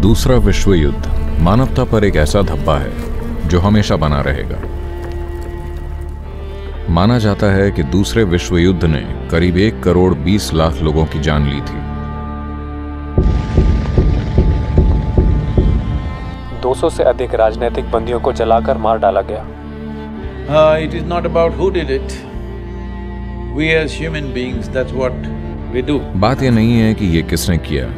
दूसरा विश्व युद्ध मानवता पर एक ऐसा धब्बा है जो हमेशा बना रहेगा। माना जाता है कि दूसरे विश्व युद्ध ने करीब 1 करोड़ 20 लाख लोगों की जान ली थी। 200 से अधिक राजनीतिक बंदियों को जलाकर मार डाला गया। It is not about who did it. We as human beings, that's what we do. बात यह नहीं है कि ये किसने किया।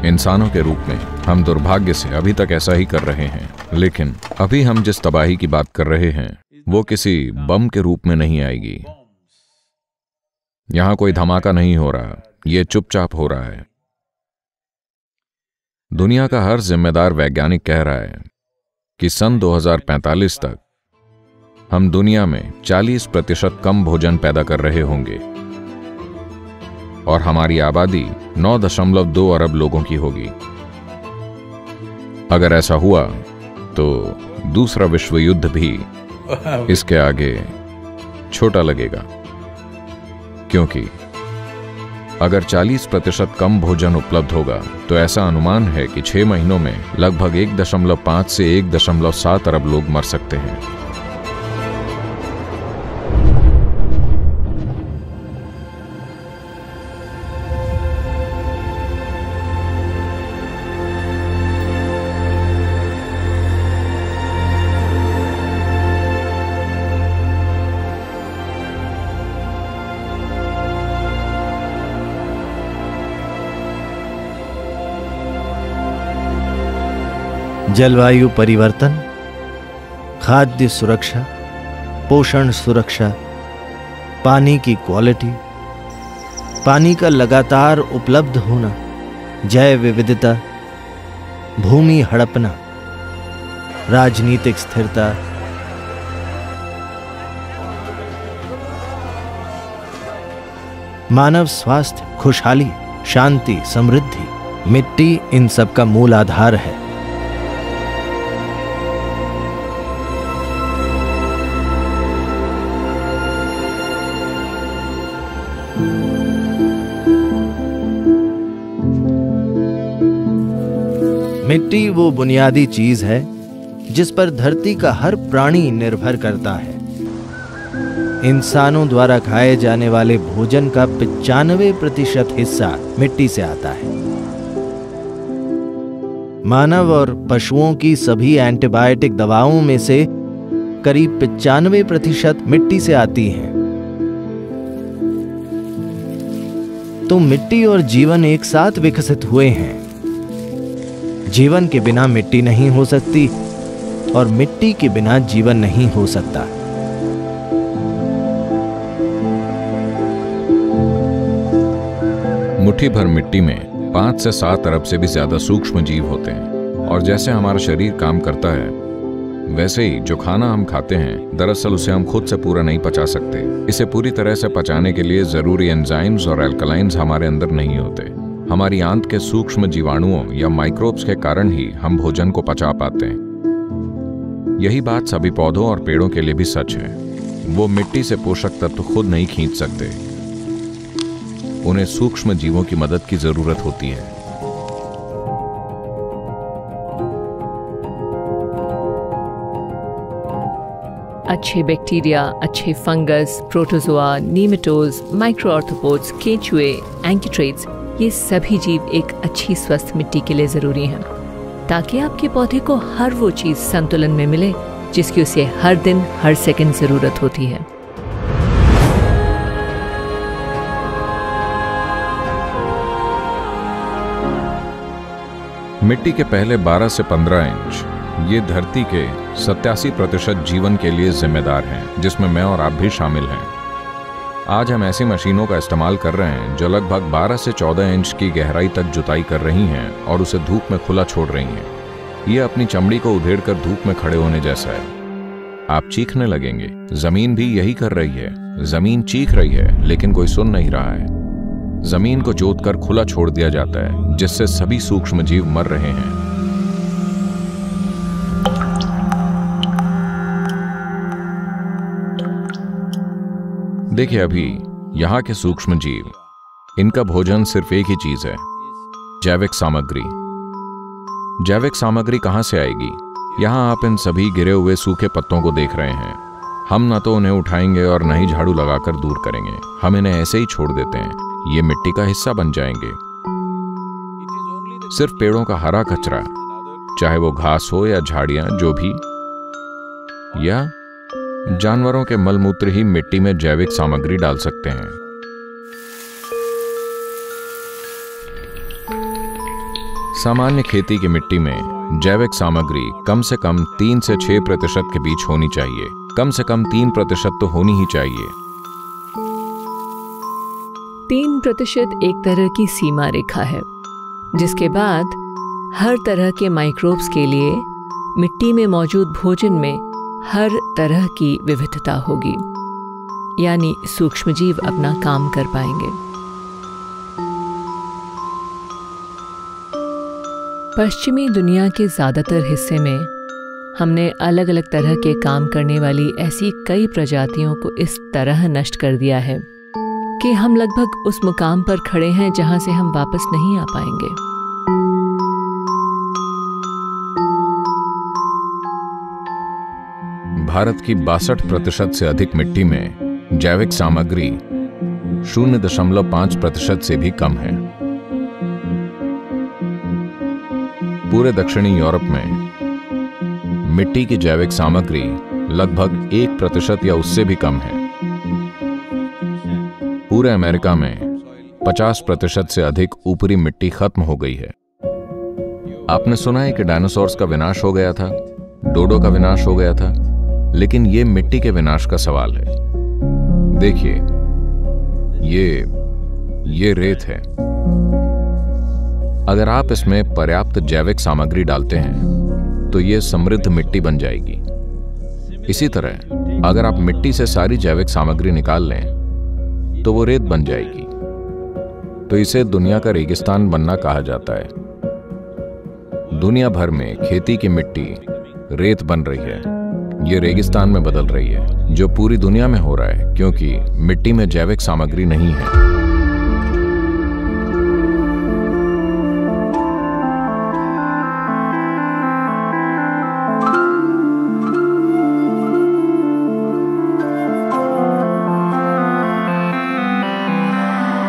इंसानों के रूप में हम दुर्भाग्य से अभी तक ऐसा ही कर रहे हैं, लेकिन अभी हम जिस तबाही की बात कर रहे हैं वो किसी बम के रूप में नहीं आएगी। यहां कोई धमाका नहीं हो रहा, ये चुपचाप हो रहा है। दुनिया का हर जिम्मेदार वैज्ञानिक कह रहा है कि सन 2045 तक हम दुनिया में 40% कम भोजन पैदा कर रहे होंगे और हमारी आबादी 9.2 अरब लोगों की होगी। अगर ऐसा हुआ तो दूसरा विश्व युद्ध भी इसके आगे छोटा लगेगा, क्योंकि अगर 40% कम भोजन उपलब्ध होगा तो ऐसा अनुमान है कि 6 महीनों में लगभग 1.5 से 1.7 अरब लोग मर सकते हैं। जलवायु परिवर्तन, खाद्य सुरक्षा, पोषण सुरक्षा, पानी की क्वालिटी, पानी का लगातार उपलब्ध होना, जैव विविधता, भूमि हड़पना, राजनीतिक स्थिरता, मानव स्वास्थ्य, खुशहाली, शांति, समृद्धि, मिट्टी इन सब का मूल आधार है। मिट्टी वो बुनियादी चीज है जिस पर धरती का हर प्राणी निर्भर करता है। इंसानों द्वारा खाए जाने वाले भोजन का 95% हिस्सा मिट्टी से आता है। मानव और पशुओं की सभी एंटीबायोटिक दवाओं में से करीब 95% मिट्टी से आती हैं। तो मिट्टी और जीवन एक साथ विकसित हुए हैं। जीवन के बिना मिट्टी नहीं हो सकती और मिट्टी के बिना जीवन नहीं हो सकता। मुट्ठी भर मिट्टी में 5 से 7 अरब से भी ज्यादा सूक्ष्म जीव होते हैं। और जैसे हमारा शरीर काम करता है वैसे ही जो खाना हम खाते हैं दरअसल उसे हम खुद से पूरा नहीं पचा सकते। इसे पूरी तरह से पचाने के लिए जरूरी एंजाइम्स और एल्कलाइंस हमारे अंदर नहीं होते। हमारी आंत के सूक्ष्म जीवाणुओं या माइक्रोब्स के कारण ही हम भोजन को पचा पाते हैं। यही बात सभी पौधों और पेड़ों के लिए भी सच है। वो मिट्टी से पोषक तत्व खुद नहीं खींच सकते, उन्हें सूक्ष्म जीवों की मदद की जरूरत होती है। अच्छे बैक्टीरिया, अच्छे फंगस, प्रोटोजोआ, नीमेटोज, माइक्रो आर्थ्रोपोड्स, केंचुए, एंकीट्रेट्स, ये सभी जीव एक अच्छी स्वस्थ मिट्टी के लिए जरूरी हैं, ताकि आपके पौधे को हर वो चीज संतुलन में मिले जिसकी उसे हर दिन हर सेकंड जरूरत होती है। मिट्टी के पहले 12 से 15 इंच ये धरती के 87% जीवन के लिए जिम्मेदार हैं, जिसमें मैं और आप भी शामिल हैं। आज हम ऐसी मशीनों का इस्तेमाल कर रहे हैं जो लगभग 12 से 14 इंच की गहराई तक जुताई कर रही हैं और उसे धूप में खुला छोड़ रही हैं। ये अपनी चमड़ी को उधेड़कर धूप में खड़े होने जैसा है। आप चीखने लगेंगे, जमीन भी यही कर रही है। जमीन चीख रही है लेकिन कोई सुन नहीं रहा है। जमीन को जोतकर खुला छोड़ दिया जाता है, जिससे सभी सूक्ष्म जीव मर रहे हैं। देखिए, अभी यहाँ के सूक्ष्म जीव, इनका भोजन सिर्फ एक ही चीज है, जैविक सामग्री। जैविक सामग्री कहाँ से आएगी? यहाँ आप इन सभी गिरे हुए सूखे पत्तों को देख रहे हैं। हम न तो उन्हें उठाएंगे और न ही झाड़ू लगाकर दूर करेंगे, हम इन्हें ऐसे ही छोड़ देते हैं। ये मिट्टी का हिस्सा बन जाएंगे। सिर्फ पेड़ों का हरा कचरा, चाहे वो घास हो या झाड़ियां, जो भी, या जानवरों के मलमूत्र ही मिट्टी में जैविक सामग्री डाल सकते हैं। सामान्य खेती की मिट्टी में जैविक सामग्री कम से कम 3 से 6% के बीच होनी चाहिए। कम से कम 3% तो होनी ही चाहिए। 3% एक तरह की सीमा रेखा है, जिसके बाद हर तरह के माइक्रोब्स के लिए मिट्टी में मौजूद भोजन में हर तरह की विविधता होगी, यानी सूक्ष्मजीव अपना काम कर पाएंगे। पश्चिमी दुनिया के ज़्यादातर हिस्से में हमने अलग अलग तरह के काम करने वाली ऐसी कई प्रजातियों को इस तरह नष्ट कर दिया है कि हम लगभग उस मुकाम पर खड़े हैं जहां से हम वापस नहीं आ पाएंगे। भारत की 62% से अधिक मिट्टी में जैविक सामग्री 0.5% से भी कम है। पूरे दक्षिणी यूरोप में मिट्टी की जैविक सामग्री लगभग 1% या उससे भी कम है। पूरे अमेरिका में 50% से अधिक ऊपरी मिट्टी खत्म हो गई है। आपने सुना है कि डायनासोर्स का विनाश हो गया था, डोडो का विनाश हो गया था, लेकिन यह मिट्टी के विनाश का सवाल है। देखिए, ये रेत है। अगर आप इसमें पर्याप्त जैविक सामग्री डालते हैं तो यह समृद्ध मिट्टी बन जाएगी। इसी तरह अगर आप मिट्टी से सारी जैविक सामग्री निकाल लें तो वो रेत बन जाएगी। तो इसे दुनिया का रेगिस्तान बनना कहा जाता है। दुनिया भर में खेती की मिट्टी रेत बन रही है। ये रेगिस्तान में बदल रही है, जो पूरी दुनिया में हो रहा है, क्योंकि मिट्टी में जैविक सामग्री नहीं है।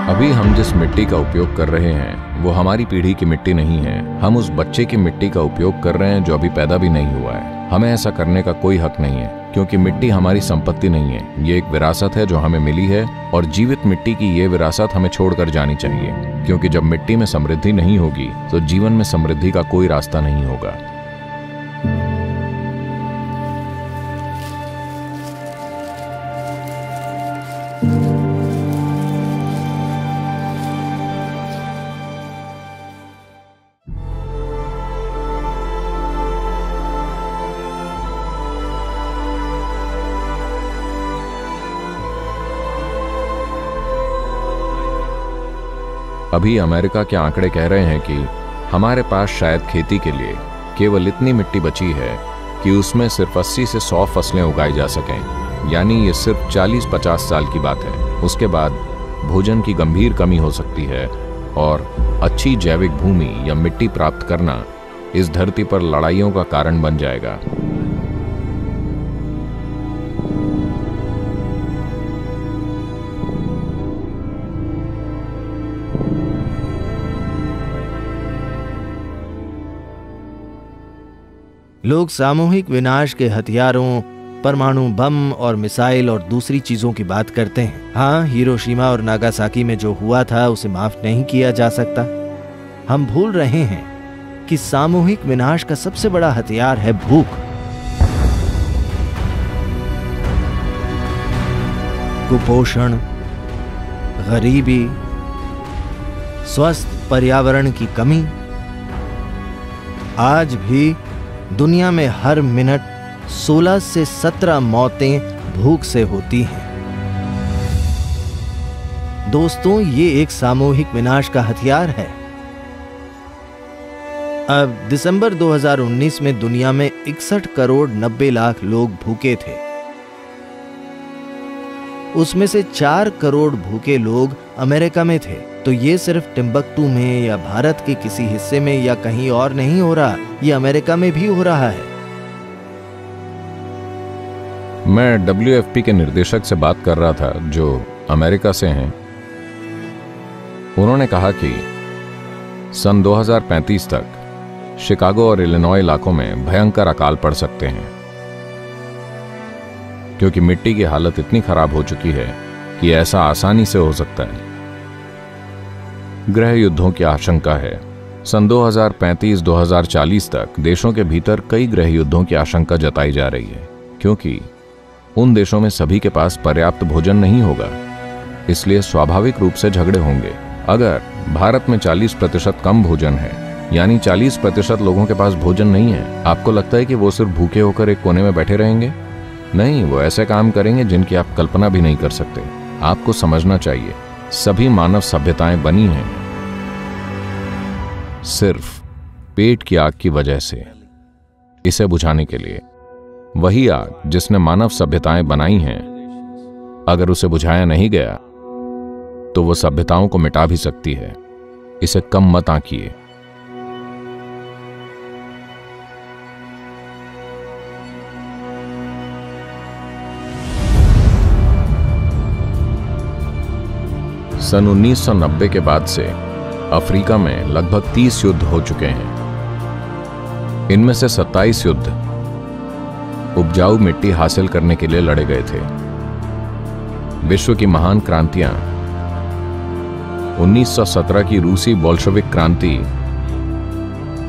अभी हम जिस मिट्टी का उपयोग कर रहे हैं वो हमारी पीढ़ी की मिट्टी नहीं है। हम उस बच्चे की मिट्टी का उपयोग कर रहे हैं जो अभी पैदा भी नहीं हुआ है। हमें ऐसा करने का कोई हक नहीं है, क्योंकि मिट्टी हमारी संपत्ति नहीं है। ये एक विरासत है जो हमें मिली है, और जीवित मिट्टी की ये विरासत हमें छोड़कर जानी चाहिए, क्योंकि जब मिट्टी में समृद्धि नहीं होगी तो जीवन में समृद्धि का कोई रास्ता नहीं होगा। अभी अमेरिका के आंकड़े कह रहे हैं कि हमारे पास शायद खेती के लिए केवल इतनी मिट्टी बची है कि उसमें सिर्फ 80 से 100 फसलें उगाई जा सकें। यानी ये सिर्फ 40-50 साल की बात है। उसके बाद भोजन की गंभीर कमी हो सकती है, और अच्छी जैविक भूमि या मिट्टी प्राप्त करना इस धरती पर लड़ाइयों का कारण बन जाएगा। लोग सामूहिक विनाश के हथियारों, परमाणु बम और मिसाइल और दूसरी चीजों की बात करते हैं। हाँ, हिरोशिमा और नागासाकी में जो हुआ था उसे माफ नहीं किया जा सकता। हम भूल रहे हैं कि सामूहिक विनाश का सबसे बड़ा हथियार है भूख। कुपोषण, गरीबी, स्वस्थ पर्यावरण की कमी। आज भी दुनिया में हर मिनट 16 से 17 मौतें भूख से होती हैं। दोस्तों, ये एक सामूहिक विनाश का हथियार है। अब दिसंबर 2019 में दुनिया में 61 करोड़ 90 लाख लोग भूखे थे। उसमें से 4 करोड़ भूखे लोग अमेरिका में थे। तो ये सिर्फ टिम्बकटू में या भारत के किसी हिस्से में या कहीं और नहीं हो रहा, ये अमेरिका में भी हो रहा है। मैं WFP के निर्देशक से बात कर रहा था जो अमेरिका से हैं। उन्होंने कहा कि सन 2035 तक शिकागो और इलिनॉय इलाकों में भयंकर अकाल पड़ सकते हैं, क्योंकि मिट्टी की हालत इतनी खराब हो चुकी है कि ऐसा आसानी से हो सकता है। गृह युद्धों की आशंका है। सन 2035-2040 तक देशों के भीतर कई गृह युद्धों की आशंका जताई जा रही है, क्योंकि उन देशों में सभी के पास पर्याप्त भोजन नहीं होगा, इसलिए स्वाभाविक रूप से झगड़े होंगे। अगर भारत में 40% कम भोजन है, यानी 40% लोगों के पास भोजन नहीं है, आपको लगता है कि वो सिर्फ भूखे होकर एक कोने में बैठे रहेंगे? नहीं, वो ऐसे काम करेंगे जिनकी आप कल्पना भी नहीं कर सकते। आपको समझना चाहिए, सभी मानव सभ्यताएं बनी हैं सिर्फ पेट की आग की वजह से। इसे बुझाने के लिए वही आग जिसने मानव सभ्यताएं बनाई हैं, अगर उसे बुझाया नहीं गया तो वो सभ्यताओं को मिटा भी सकती है। इसे कम मत आंकिए। सन 1990 के बाद से अफ्रीका में लगभग 30 युद्ध हो चुके हैं। इनमें से 27 युद्ध उपजाऊ मिट्टी हासिल करने के लिए लड़े गए थे। विश्व की महान क्रांतियां 1917 की रूसी बोल्शेविक क्रांति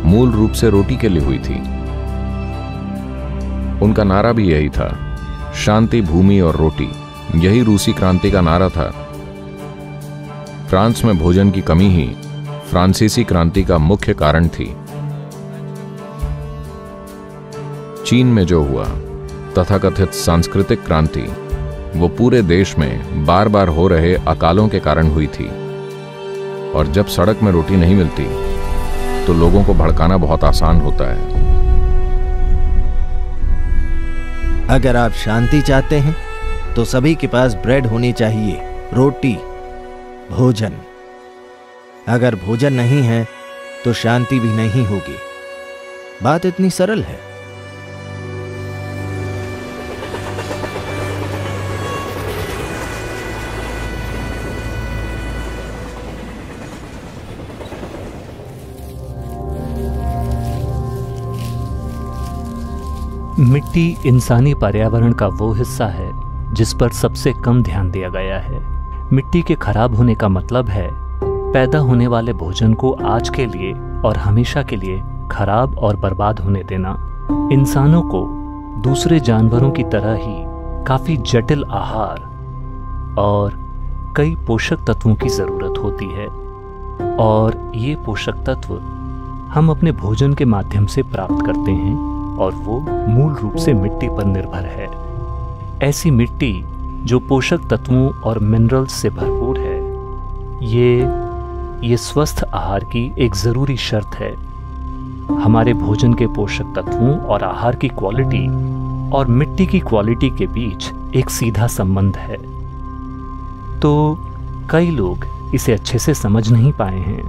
मूल रूप से रोटी के लिए हुई थी। उनका नारा भी यही था, शांति, भूमि और रोटी। यही रूसी क्रांति का नारा था। फ्रांस में भोजन की कमी ही फ्रांसीसी क्रांति का मुख्य कारण थी। चीन में जो हुआ तथाकथित सांस्कृतिक क्रांति, वो पूरे देश में बार बार हो रहे अकालों के कारण हुई थी। और जब सड़क में रोटी नहीं मिलती तो लोगों को भड़काना बहुत आसान होता है। अगर आप शांति चाहते हैं तो सभी के पास ब्रेड होनी चाहिए, रोटी, भोजन। अगर भोजन नहीं है तो शांति भी नहीं होगी। बात इतनी सरल है। मिट्टी इंसानी पर्यावरण का वो हिस्सा है जिस पर सबसे कम ध्यान दिया गया है। मिट्टी के खराब होने का मतलब है पैदा होने वाले भोजन को आज के लिए और हमेशा के लिए खराब और बर्बाद होने देना। इंसानों को दूसरे जानवरों की तरह ही काफी जटिल आहार और कई पोषक तत्वों की जरूरत होती है, और ये पोषक तत्व हम अपने भोजन के माध्यम से प्राप्त करते हैं, और वो मूल रूप से मिट्टी पर निर्भर है। ऐसी मिट्टी जो पोषक तत्वों और मिनरल्स से भरपूर है, ये स्वस्थ आहार की एक जरूरी शर्त है। हमारे भोजन के पोषक तत्वों और आहार की क्वालिटी और मिट्टी की क्वालिटी के बीच एक सीधा संबंध है। तो कई लोग इसे अच्छे से समझ नहीं पाए हैं।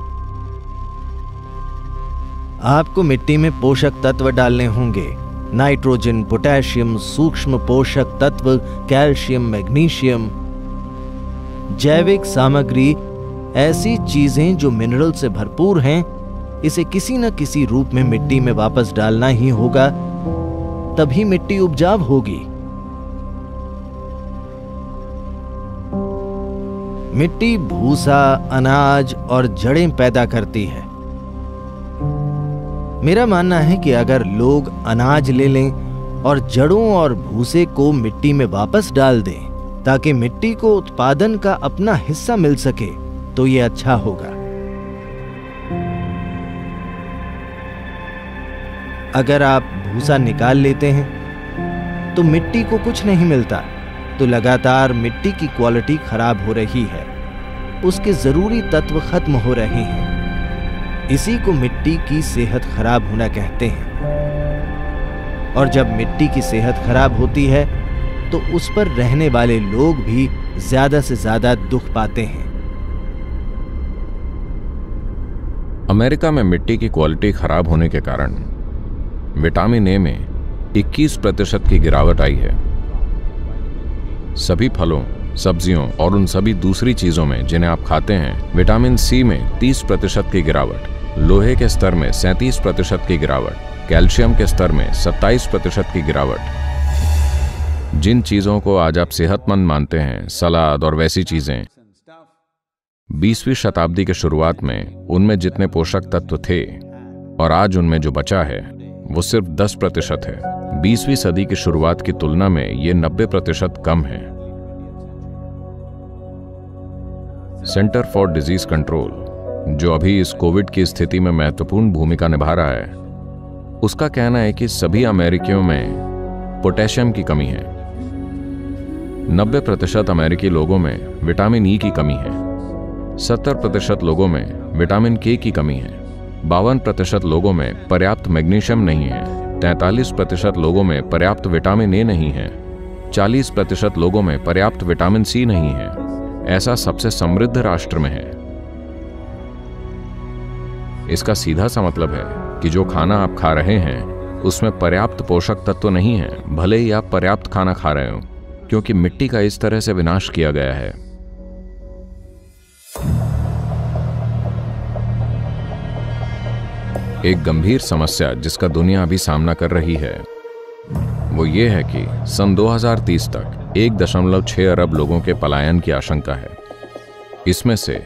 आपको मिट्टी में पोषक तत्व डालने होंगे, नाइट्रोजन, पोटेशियम, सूक्ष्म पोषक तत्व, कैल्शियम, मैग्नीशियम, जैविक सामग्री, ऐसी चीजें जो मिनरल से भरपूर हैं। इसे किसी न किसी रूप में मिट्टी में वापस डालना ही होगा, तभी मिट्टी उपजाऊ होगी। मिट्टी भूसा, अनाज और जड़ें पैदा करती है। मेरा मानना है कि अगर लोग अनाज ले लें और जड़ों और भूसे को मिट्टी में वापस डाल दें ताकि मिट्टी को उत्पादन का अपना हिस्सा मिल सके, तो ये अच्छा होगा। अगर आप भूसा निकाल लेते हैं तो मिट्टी को कुछ नहीं मिलता, तो लगातार मिट्टी की क्वालिटी खराब हो रही है, उसके जरूरी तत्व खत्म हो रहे हैं। इसी को मिट्टी की सेहत खराब होना कहते हैं। और जब मिट्टी की सेहत खराब होती है तो उस पर रहने वाले लोग भी ज्यादा से ज्यादा दुख पाते हैं। अमेरिका में मिट्टी की क्वालिटी खराब होने के कारण विटामिन ए में 21% की गिरावट आई है। सभी फलों, सब्जियों और उन सभी दूसरी चीजों में जिन्हें आप खाते हैं विटामिन सी में 30% की गिरावट, लोहे के स्तर में 37% की गिरावट, कैल्शियम के स्तर में 27% की गिरावट। जिन चीजों को आज आप सेहतमंद मानते हैं, सलाद और वैसी चीजें, 20वीं शताब्दी के शुरुआत में उनमें जितने पोषक तत्व थे और आज उनमें जो बचा है वो सिर्फ 10% है। 20वीं सदी की शुरुआत की तुलना में ये 90% कम है। सेंटर फॉर डिजीज कंट्रोल, जो अभी इस कोविड की स्थिति में महत्वपूर्ण भूमिका निभा रहा है, उसका कहना है कि सभी अमेरिकियों में पोटेशियम की कमी है। 90% अमेरिकी लोगों में विटामिन ई की कमी है। 70% लोगों में विटामिन के की कमी है। 52% लोगों में पर्याप्त मैग्नीशियम नहीं है। 43% लोगों में पर्याप्त विटामिन ए नहीं है। 40% लोगों में पर्याप्त विटामिन सी नहीं है। ऐसा सबसे समृद्ध राष्ट्र में है। इसका सीधा सा मतलब है कि जो खाना आप खा रहे हैं उसमें पर्याप्त पोषक तत्व नहीं है, भले ही आप पर्याप्त खाना खा रहे हो, क्योंकि मिट्टी का इस तरह से विनाश किया गया है। एक गंभीर समस्या जिसका दुनिया अभी सामना कर रही है वो ये है कि सन 2030 तक 1.6 अरब लोगों के पलायन की आशंका है। इसमें से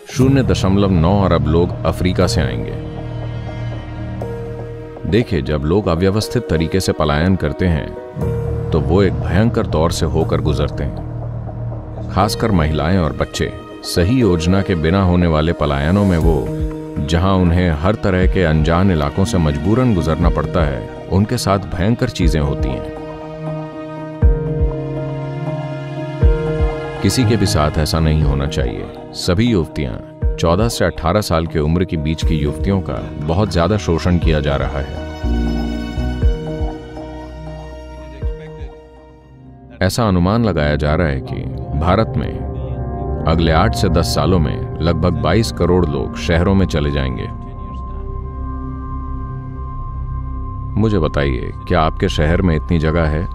0.9 अरब लोग अफ्रीका से आएंगे। देखिए, जब लोग अव्यवस्थित तरीके से पलायन करते हैं तो वो एक भयंकर दौर से होकर गुजरते हैं। खासकर महिलाएं और बच्चे। सही योजना के बिना होने वाले पलायनों में वो, जहां उन्हें हर तरह के अनजान इलाकों से मजबूरन गुजरना पड़ता है, उनके साथ भयंकर चीजें होती हैं। किसी के भी साथ ऐसा नहीं होना चाहिए। सभी युवतियां, 14 से 18 साल की उम्र की बीच की युवतियों का बहुत ज्यादा शोषण किया जा रहा है। ऐसा अनुमान लगाया जा रहा है कि भारत में अगले 8 से 10 सालों में लगभग 22 करोड़ लोग शहरों में चले जाएंगे। मुझे बताइए, क्या आपके शहर में इतनी जगह है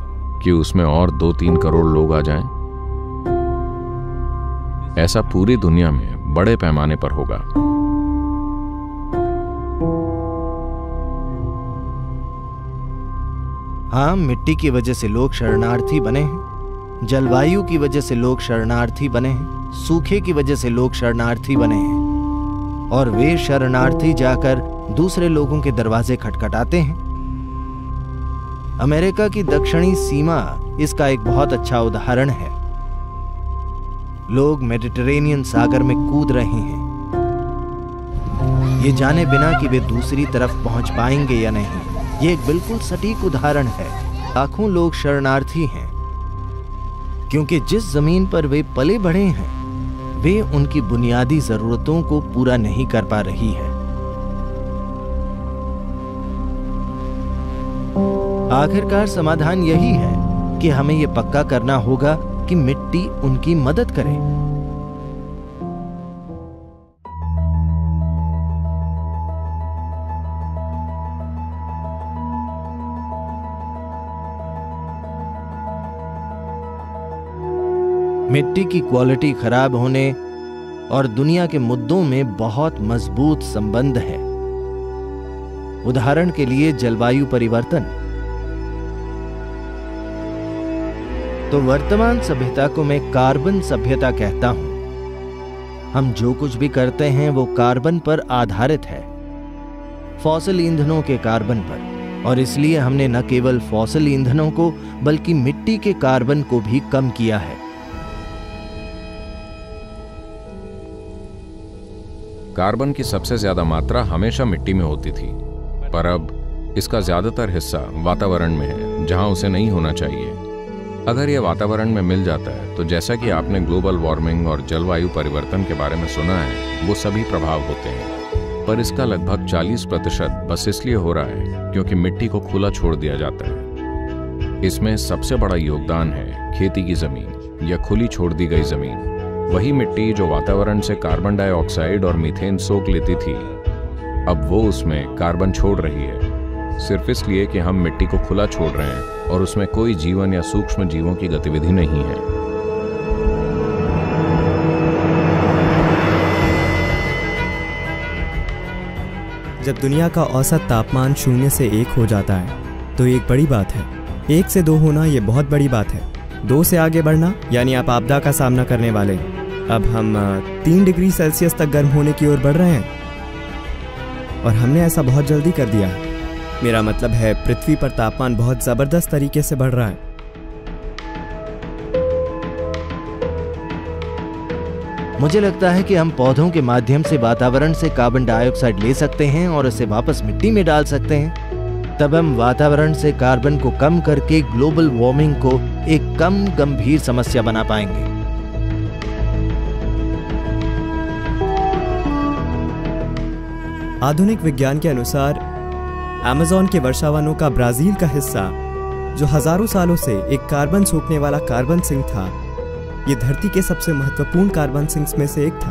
कि उसमें और 2-3 करोड़ लोग आ जाएं? ऐसा पूरी दुनिया में बड़े पैमाने पर होगा। हाँ, मिट्टी की वजह से लोग शरणार्थी बने हैं, जलवायु की वजह से लोग शरणार्थी बने हैं, सूखे की वजह से लोग शरणार्थी बने हैं, और वे शरणार्थी जाकर दूसरे लोगों के दरवाजे खटखटाते हैं। अमेरिका की दक्षिणी सीमा इसका एक बहुत अच्छा उदाहरण है। लोग मेडिटेरेनियन सागर में कूद रहे हैं, ये जाने बिना कि वे दूसरी तरफ पहुंच पाएंगे या नहीं। ये एक बिल्कुल सटीक उदाहरण है। लाखों लोग शरणार्थी हैं क्योंकि जिस जमीन पर वे पले बढ़े हैं वे उनकी बुनियादी जरूरतों को पूरा नहीं कर पा रही है। आखिरकार समाधान यही है कि हमें यह पक्का करना होगा कि मिट्टी उनकी मदद करे। मिट्टी की क्वालिटी खराब होने और दुनिया के मुद्दों में बहुत मजबूत संबंध है। उदाहरण के लिए जलवायु परिवर्तन। तो वर्तमान सभ्यता को मैं कार्बन सभ्यता कहता हूं। हम जो कुछ भी करते हैं वो कार्बन पर आधारित है, फॉसिल ईंधनों के कार्बन पर, और इसलिए हमने न केवल फॉसिल ईंधनों को बल्कि मिट्टी के कार्बन को भी कम किया है। कार्बन की सबसे ज्यादा मात्रा हमेशा मिट्टी में होती थी, पर अब इसका ज्यादातर हिस्सा वातावरण में है, जहां उसे नहीं होना चाहिए। अगर यह वातावरण में मिल जाता है तो जैसा कि आपने ग्लोबल वार्मिंग और जलवायु परिवर्तन के बारे में सुना है, वो सभी प्रभाव होते हैं, पर इसका लगभग 40% बस इसलिए हो रहा है क्योंकि मिट्टी को खुला छोड़ दिया जाता है। इसमें सबसे बड़ा योगदान है खेती की जमीन, या खुली छोड़ दी गई जमीन। वही मिट्टी जो वातावरण से कार्बन डाइऑक्साइड और मीथेन सोख लेती थी, अब वो उसमें कार्बन छोड़ रही है, सिर्फ इसलिए कि हम मिट्टी को खुला छोड़ रहे हैं और उसमें कोई जीवन या सूक्ष्म जीवों की गतिविधि नहीं है। जब दुनिया का औसत तापमान 0 से 1 हो जाता है तो ये एक बड़ी बात है। 1 से 2 होना ये बहुत बड़ी बात है। 2 से आगे बढ़ना यानी आप आपदा का सामना करने वाले। अब हम 3 डिग्री सेल्सियस तक गर्म होने की ओर बढ़ रहे हैं और हमने ऐसा बहुत जल्दी कर दिया है। मेरा मतलब है पृथ्वी पर तापमान बहुत ज़बरदस्त तरीके से बढ़ रहा है। मुझे लगता है कि हम पौधों के माध्यम से वातावरण से कार्बन डाइऑक्साइड ले सकते हैं और इसे वापस मिट्टी में डाल सकते हैं। तब हम वातावरण से कार्बन को कम करके ग्लोबल वार्मिंग को एक कम गंभीर समस्या बना पाएंगे। आधुनिक विज्ञान के अनुसार अमेज़न के वर्षावनों का ब्राजील का हिस्सा, जो हजारों सालों से एक कार्बन सोखने वाला कार्बन सिंक था, ये धरती के सबसे महत्वपूर्ण कार्बन सिंक्स में से एक था,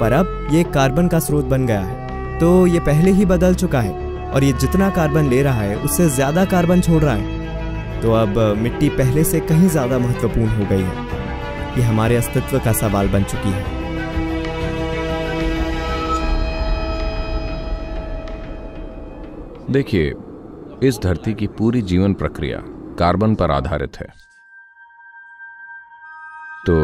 पर अब ये कार्बन का स्रोत बन गया है। तो ये पहले ही बदल चुका है और ये जितना कार्बन ले रहा है उससे ज्यादा कार्बन छोड़ रहा है। तो अब मिट्टी पहले से कहीं ज्यादा महत्वपूर्ण हो गई है। ये हमारे अस्तित्व का सवाल बन चुकी है। देखिए, इस धरती की पूरी जीवन प्रक्रिया कार्बन पर आधारित है। तो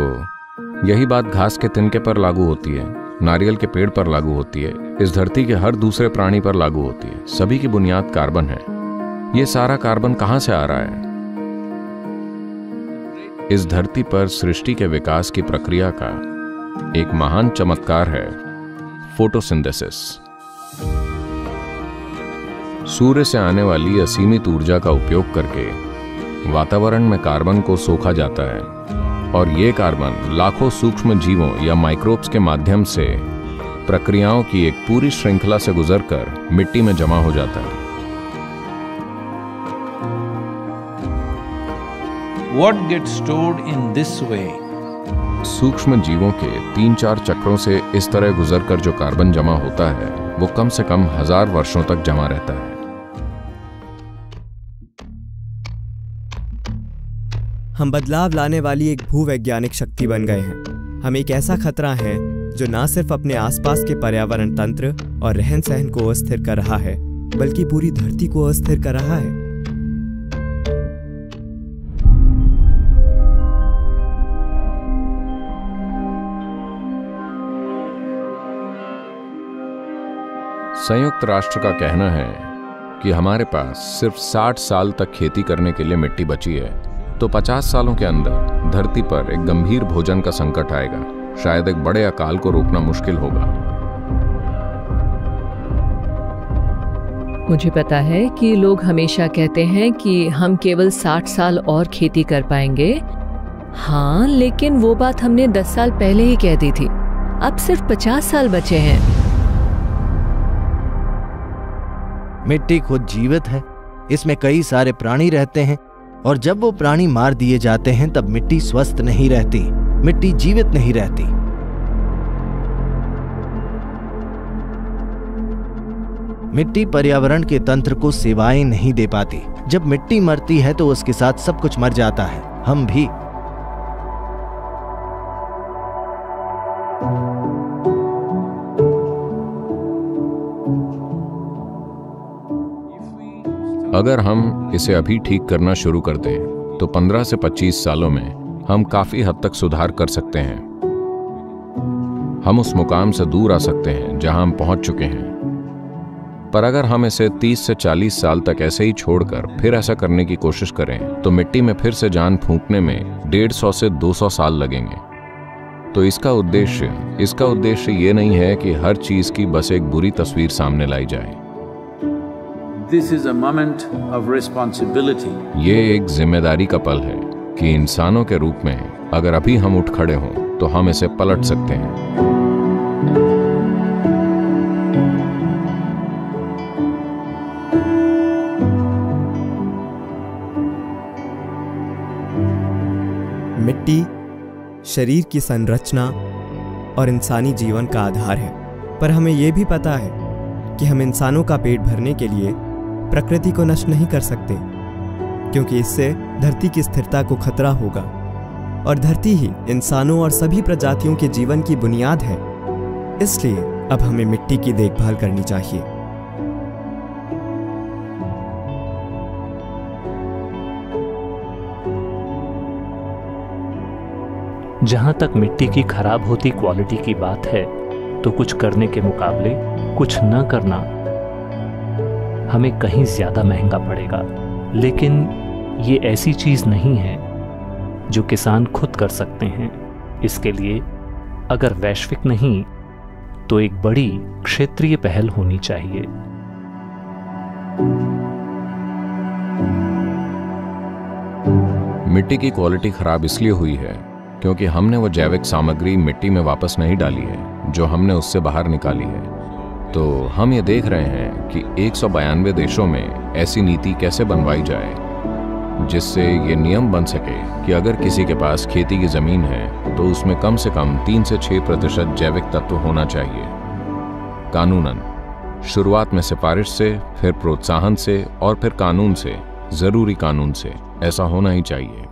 यही बात घास के तिनके पर लागू होती है, नारियल के पेड़ पर लागू होती है, इस धरती के हर दूसरे प्राणी पर लागू होती है। सभी की बुनियाद कार्बन है। ये सारा कार्बन कहां से आ रहा है? इस धरती पर सृष्टि के विकास की प्रक्रिया का एक महान चमत्कार है फोटोसिंथेसिस। सूर्य से आने वाली असीमित ऊर्जा का उपयोग करके वातावरण में कार्बन को सोखा जाता है और ये कार्बन लाखों सूक्ष्म जीवों या माइक्रोब्स के माध्यम से प्रक्रियाओं की एक पूरी श्रृंखला से गुजरकर मिट्टी में जमा हो जाता है। What gets stored in this way? सूक्ष्म जीवों के 3-4 चक्रों से इस तरह गुजरकर जो कार्बन जमा होता है वो कम से कम 1000 वर्षों तक जमा रहता है। हम बदलाव लाने वाली एक भूवैज्ञानिक शक्ति बन गए हैं। हम एक ऐसा खतरा है जो न सिर्फ अपने आसपास के पर्यावरण तंत्र और रहन सहन को अस्थिर कर रहा है, बल्कि पूरी धरती को अस्थिर कर रहा है। संयुक्त राष्ट्र का कहना है कि हमारे पास सिर्फ 60 साल तक खेती करने के लिए मिट्टी बची है, तो 50 सालों के अंदर धरती पर एक गंभीर भोजन का संकट आएगा। शायद एक बड़े अकाल को रोकना मुश्किल होगा। मुझे पता है कि लोग हमेशा कहते हैं कि हम केवल 60 साल और खेती कर पाएंगे। हाँ, लेकिन वो बात हमने 10 साल पहले ही कह दी थी। अब सिर्फ 50 साल बचे हैं। मिट्टी खुद जीवित है, इसमें कई सारे प्राणी रहते हैं और जब वो प्राणी मार दिए जाते हैं तब मिट्टी स्वस्थ नहीं रहती, मिट्टी जीवित नहीं रहती। मिट्टी पर्यावरण के तंत्र को सेवाएं नहीं दे पाती। जब मिट्टी मरती है तो उसके साथ सब कुछ मर जाता है, हम भी। अगर हम इसे अभी ठीक करना शुरू कर दें तो 15 से 25 सालों में हम काफी हद तक सुधार कर सकते हैं। हम उस मुकाम से दूर आ सकते हैं जहां हम पहुंच चुके हैं। पर अगर हम इसे 30 से 40 साल तक ऐसे ही छोड़कर फिर ऐसा करने की कोशिश करें तो मिट्टी में फिर से जान फूंकने में 150 से 200 साल लगेंगे। तो इसका उद्देश्य ये नहीं है कि हर चीज की बस एक बुरी तस्वीर सामने लाई जाए। This is a moment of responsibility. ये एक जिम्मेदारी का पल है कि इंसानों के रूप में अगर अभी हम उठ खड़े हों तो हम इसे पलट सकते हैं। मिट्टी शरीर की संरचना और इंसानी जीवन का आधार है। पर हमें यह भी पता है कि हम इंसानों का पेट भरने के लिए प्रकृति को नष्ट नहीं कर सकते, क्योंकि इससे धरती की स्थिरता को खतरा होगा और धरती ही इंसानों और सभी प्रजातियों के जीवन की बुनियाद है। इसलिए अब हमें मिट्टी की देखभाल करनी चाहिए। जहां तक मिट्टी की खराब होती क्वालिटी की बात है, तो कुछ करने के मुकाबले कुछ न करना हमें कहीं ज्यादा महंगा पड़ेगा। लेकिन ये ऐसी चीज नहीं है जो किसान खुद कर सकते हैं। इसके लिए अगर वैश्विक नहीं तो एक बड़ी क्षेत्रीय पहल होनी चाहिए। मिट्टी की क्वालिटी खराब इसलिए हुई है क्योंकि हमने वो जैविक सामग्री मिट्टी में वापस नहीं डाली है जो हमने उससे बाहर निकाली है। तो हम ये देख रहे हैं कि 192 देशों में ऐसी नीति कैसे बनवाई जाए जिससे ये नियम बन सके कि अगर किसी के पास खेती की जमीन है तो उसमें कम से कम 3 से 6% जैविक तत्व होना चाहिए। कानूनन, शुरुआत में सिफारिश से, फिर प्रोत्साहन से और फिर कानून से, जरूरी कानून से ऐसा होना ही चाहिए।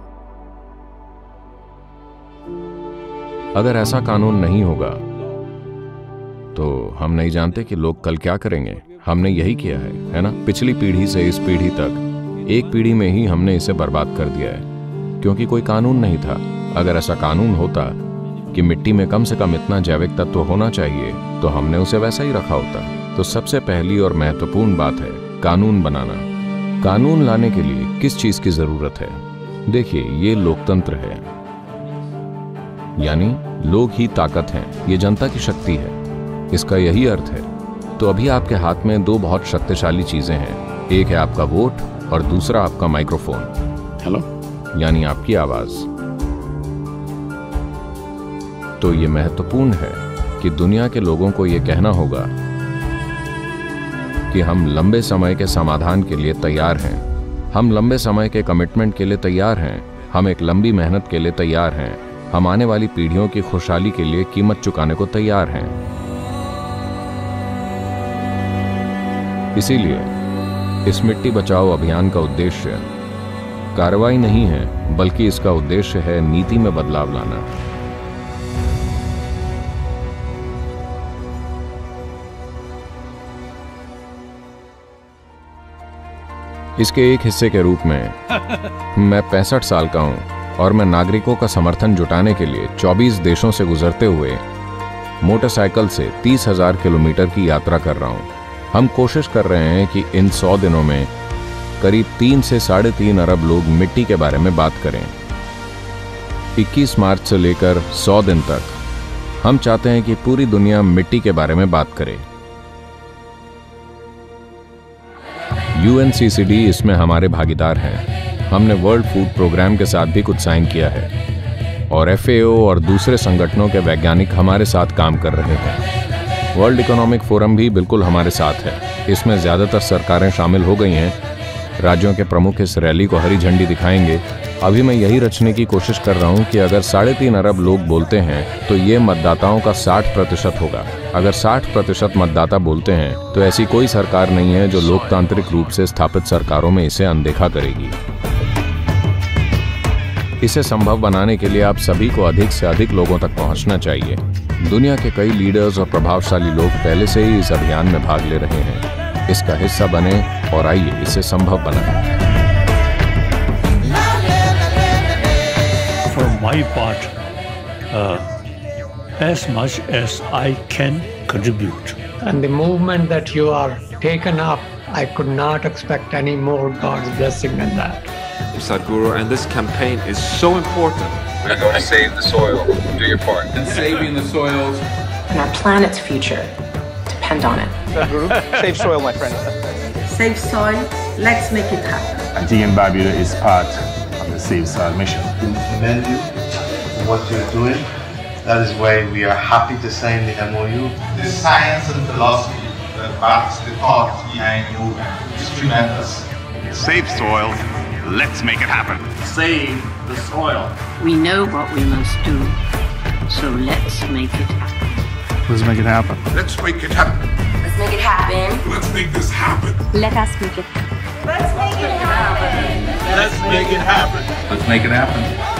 अगर ऐसा कानून नहीं होगा तो हम नहीं जानते कि लोग कल क्या करेंगे। हमने यही किया है ना? पिछली पीढ़ी से इस पीढ़ी तक एक पीढ़ी में ही हमने इसे बर्बाद कर दिया है क्योंकि कोई कानून नहीं था। अगर ऐसा कानून होता कि मिट्टी में कम से कम इतना जैविक तत्व होना चाहिए तो हमने उसे वैसा ही रखा होता। तो सबसे पहली और महत्वपूर्ण बात है कानून बनाना। कानून लाने के लिए किस चीज की जरूरत है? देखिए, ये लोकतंत्र है, यानी लोग ही ताकत हैं, ये जनता की शक्ति है, इसका यही अर्थ है। तो अभी आपके हाथ में 2 बहुत शक्तिशाली चीजें हैं। एक है आपका वोट और दूसरा आपका माइक्रोफोन, हेलो, यानी आपकी आवाज। तो ये महत्वपूर्ण है कि दुनिया के लोगों को ये कहना होगा कि हम लंबे समय के समाधान के लिए तैयार हैं, हम लंबे समय के कमिटमेंट के लिए तैयार हैं, हम एक लंबी मेहनत के लिए तैयार हैं, हम आने वाली पीढ़ियों की खुशहाली के लिए कीमत चुकाने को तैयार हैं। इसीलिए इस मिट्टी बचाओ अभियान का उद्देश्य कार्रवाई नहीं है, बल्कि इसका उद्देश्य है नीति में बदलाव लाना। इसके एक हिस्से के रूप में मैं 65 साल का हूं और मैं नागरिकों का समर्थन जुटाने के लिए 24 देशों से गुजरते हुए मोटरसाइकिल से 30,000 किलोमीटर की यात्रा कर रहा हूं। हम कोशिश कर रहे हैं कि इन 100 दिनों में करीब 3 से 3.5 अरब लोग मिट्टी के बारे में बात करें। 21 मार्च से लेकर 100 दिन तक हम चाहते हैं कि पूरी दुनिया मिट्टी के बारे में बात करे। UNCCD इसमें हमारे भागीदार हैं। हमने वर्ल्ड फूड प्रोग्राम के साथ भी कुछ साइन किया है और FAO और दूसरे संगठनों के वैज्ञानिक हमारे साथ काम कर रहे हैं। वर्ल्ड इकोनॉमिक फोरम भी बिल्कुल हमारे साथ है। इसमें ज़्यादातर सरकारें शामिल हो गई हैं। राज्यों के प्रमुख इस रैली को हरी झंडी दिखाएंगे। अभी मैं यही रचने की कोशिश कर रहा हूं कि अगर 3.5 अरब लोग बोलते हैं तो ये मतदाताओं का 60% होगा। अगर 60% मतदाता बोलते हैं तो ऐसी कोई सरकार नहीं है जो लोकतांत्रिक रूप से स्थापित सरकारों में इसे अनदेखा करेगी। इसे संभव बनाने के लिए आप सभी को अधिक से अधिक लोगों तक पहुंचना चाहिए। दुनिया के कई लीडर्स और प्रभावशाली लोग पहले से ही इस अभियान में भाग ले रहे हैं। इसका हिस्सा बने और आइए इसे संभव बनाएं। For my part, as much as I can contribute. And the movement that you are taken up, I could not expect any more God's blessing than that. Sadhguru, and this campaign is so important. We're going to save the soil. Do your part. And saving the soils. And our planet's future depend on it. Sadhguru, save soil, my friend. Save soil, let's make it happen. GM Barbuda is part of the Save Soil mission. We commend you for what you're doing. That is why we are happy to sign the MOU. The science and philosophy that backs the thought behind the movement is tremendous. Save soil, Let's make it happen. Save the soil. We know what we must do, so let's make it happen. Let's make it happen. Let's make it happen. Let's make it happen. Let's make this happen. Let us make it happen. Let's make it happen. Let's make it happen. Let's make it happen.